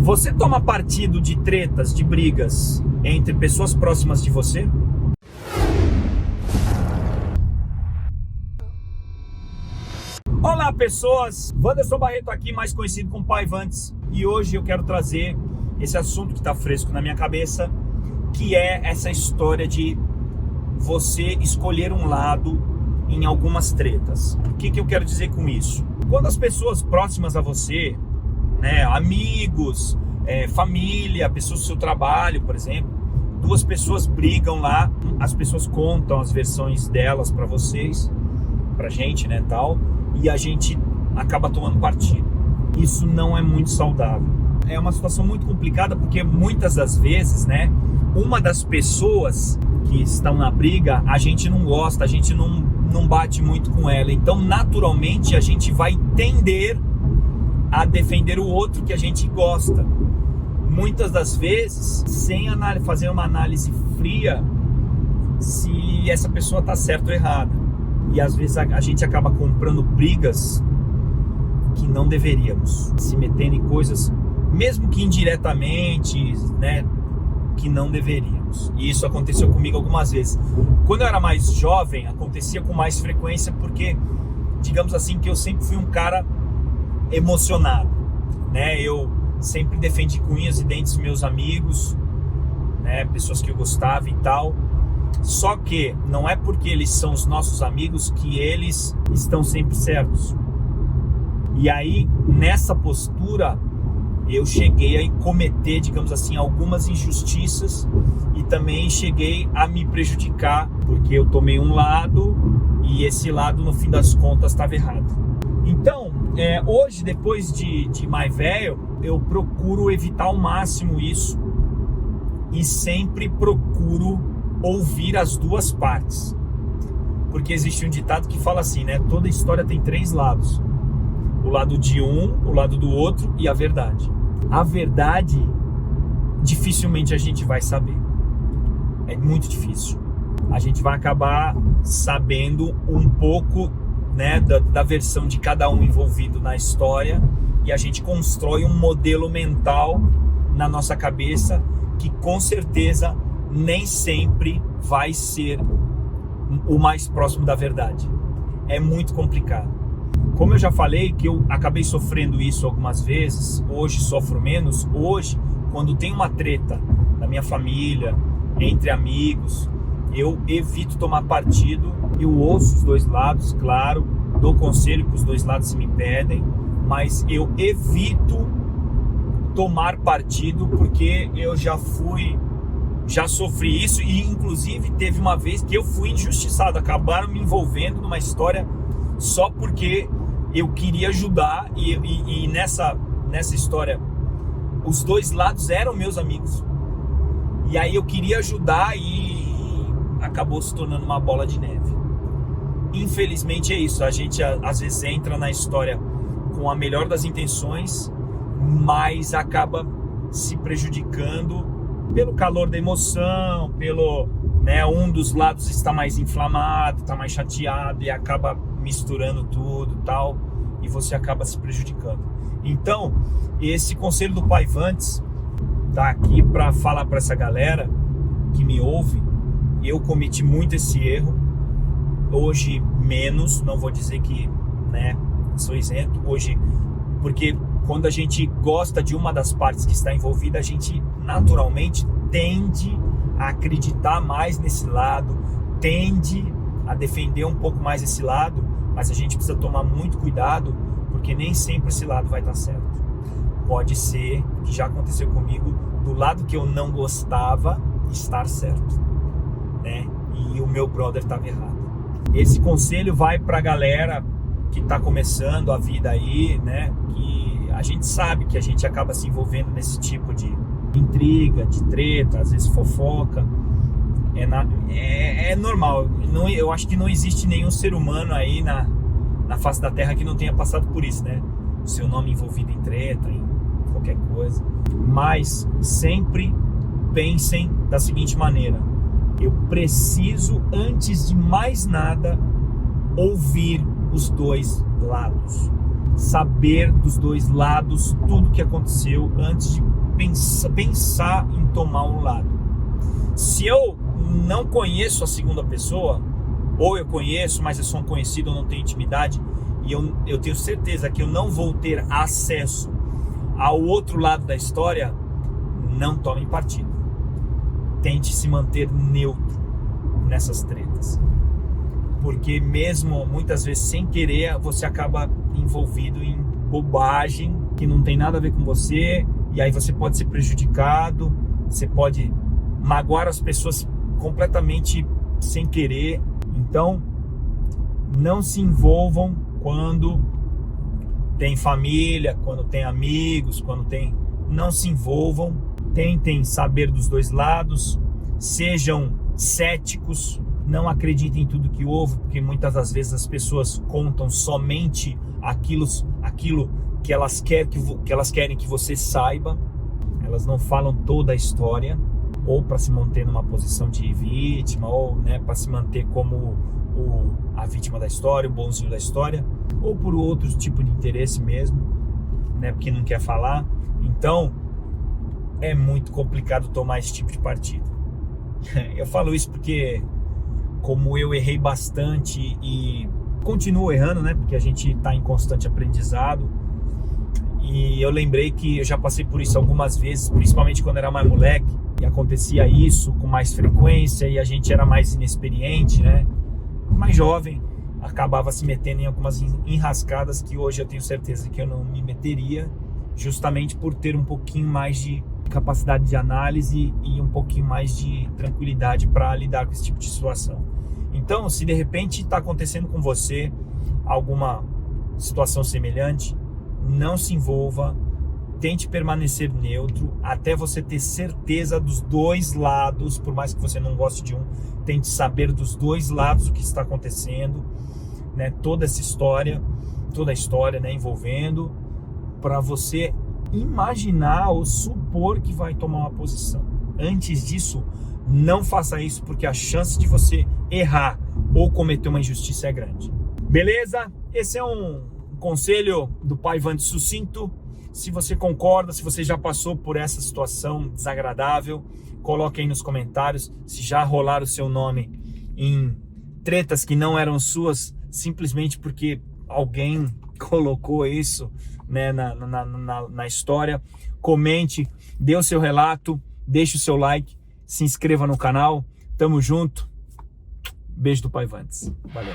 Você toma partido de tretas, de brigas entre pessoas próximas de você? Olá pessoas, Wanderson Barreto aqui, mais conhecido como Paivantes, e hoje eu quero trazer esse assunto que está fresco na minha cabeça, que é essa história de você escolher um lado em algumas tretas. O que eu quero dizer com isso? Quando as pessoas próximas a você, né, amigos, família, pessoas do seu trabalho, por exemplo, duas pessoas brigam lá, as pessoas contam as versões delas para vocês, pra gente, né, tal, e a gente acaba tomando partido. Isso não é muito saudável. É uma situação muito complicada porque muitas das vezes, né, uma das pessoas que estão na briga, a gente não gosta, a gente não bate muito com ela. Então, naturalmente, a gente vai tender a defender o outro que a gente gosta. Muitas das vezes, sem fazer uma análise fria se essa pessoa está certa ou errada. E às vezes a gente acaba comprando brigas que não deveríamos, se metendo em coisas, mesmo que indiretamente, né, que não deveríamos. E isso aconteceu comigo algumas vezes. Quando eu era mais jovem, acontecia com mais frequência porque, digamos assim, que eu sempre fui um cara emocionado, né? Eu sempre defendi com unhas e dentes meus amigos, né, pessoas que eu gostava e tal. Só que não é porque eles são os nossos amigos que eles estão sempre certos. E aí, nessa postura, eu cheguei a cometer, digamos assim, algumas injustiças e também cheguei a me prejudicar, porque eu tomei um lado e esse lado, no fim das contas, estava errado. Então, hoje, depois de mais velho, eu procuro evitar ao máximo isso e sempre procuro ouvir as duas partes, porque existe um ditado que fala assim, né? Toda história tem três lados: o lado de um, o lado do outro e a verdade. A verdade dificilmente a gente vai saber, é muito difícil. A gente vai acabar sabendo um pouco, né, da versão de cada um envolvido na história, e a gente constrói um modelo mental na nossa cabeça que com certeza nem sempre vai ser o mais próximo da verdade. É muito complicado. Como eu já falei, que eu acabei sofrendo isso algumas vezes, hoje sofro menos. Hoje, quando tem uma treta na minha família, entre amigos, eu evito tomar partido. Eu ouço os dois lados, claro, dou conselho para os dois lados se me pedem, mas eu evito tomar partido porque eu já sofri isso, e inclusive teve uma vez que eu fui injustiçado, acabaram me envolvendo numa história só porque eu queria ajudar, e nessa história os dois lados eram meus amigos, e aí eu queria ajudar e acabou se tornando uma bola de neve. Infelizmente é isso, a gente às vezes entra na história com a melhor das intenções, mas acaba se prejudicando pelo calor da emoção, pelo, né, um dos lados está mais inflamado, está mais chateado e acaba misturando tudo e tal, e você acaba se prejudicando. Então, esse conselho do Paivantes tá aqui para falar para essa galera que me ouve. Eu cometi muito esse erro, hoje menos, não vou dizer que, né, sou isento, hoje, porque quando a gente gosta de uma das partes que está envolvida, a gente naturalmente tende a acreditar mais nesse lado, tende a defender um pouco mais esse lado, mas a gente precisa tomar muito cuidado, porque nem sempre esse lado vai estar certo. Pode ser, que já aconteceu comigo, do lado que eu não gostava estar certo, né? E o meu brother estava errado. Esse conselho vai para a galera que está começando a vida aí, né? Que a gente sabe que a gente acaba se envolvendo nesse tipo de intriga, de treta, às vezes fofoca. É normal. Eu acho que não existe nenhum ser humano aí na face da Terra que não tenha passado por isso, né? O seu nome envolvido em treta, em qualquer coisa. Mas sempre pensem da seguinte maneira: eu preciso, antes de mais nada, ouvir os dois lados. saber dos dois lados tudo que aconteceu antes de pensar em tomar um lado. Se eu não conheço a segunda pessoa, ou eu conheço, mas é só um conhecido, eu não tenho intimidade, e eu tenho certeza que eu não vou ter acesso ao outro lado da história, não tome partido. Tente se manter neutro nessas tretas. Porque mesmo muitas vezes sem querer, você acaba envolvido em bobagem que não tem nada a ver com você, e aí você pode ser prejudicado, você pode magoar as pessoas completamente sem querer. Então, não se envolvam quando tem família, quando tem amigos, quando tem... Não se envolvam, tentem saber dos dois lados, sejam céticos, não acreditem em tudo que houve, porque muitas das vezes as pessoas contam somente aquilo que elas querem que você saiba, elas não falam toda a história, ou para se manter numa posição de vítima, ou para se manter como a vítima da história, o bonzinho da história, ou por outro tipo de interesse mesmo, porque não quer falar. Então, é muito complicado tomar esse tipo de partido. Eu falo isso porque, como eu errei bastante e continuo errando, porque a gente está em constante aprendizado, e eu lembrei que eu já passei por isso algumas vezes, principalmente quando era mais moleque, e acontecia isso com mais frequência, e a gente era mais inexperiente, mais jovem, acabava se metendo em algumas enrascadas que hoje eu tenho certeza que eu não me meteria, justamente por ter um pouquinho mais de capacidade de análise e um pouquinho mais de tranquilidade para lidar com esse tipo de situação. Então, se de repente está acontecendo com você alguma situação semelhante, não se envolva, tente permanecer neutro até você ter certeza dos dois lados. Por mais que você não goste de um, tente saber dos dois lados o que está acontecendo, toda a história envolvendo, para você imaginar ou supor que vai tomar uma posição. Antes disso, não faça isso, porque a chance de você errar ou cometer uma injustiça é grande. Beleza? Esse é um conselho do Pai Vande sucinto. Se você concorda, se você já passou por essa situação desagradável, coloque aí nos comentários se já rolaram o seu nome em tretas que não eram suas, simplesmente porque alguém colocou isso na história. Comente, dê o seu relato, deixe o seu like, se inscreva no canal. Tamo junto. Beijo do Pai Vandes. Valeu.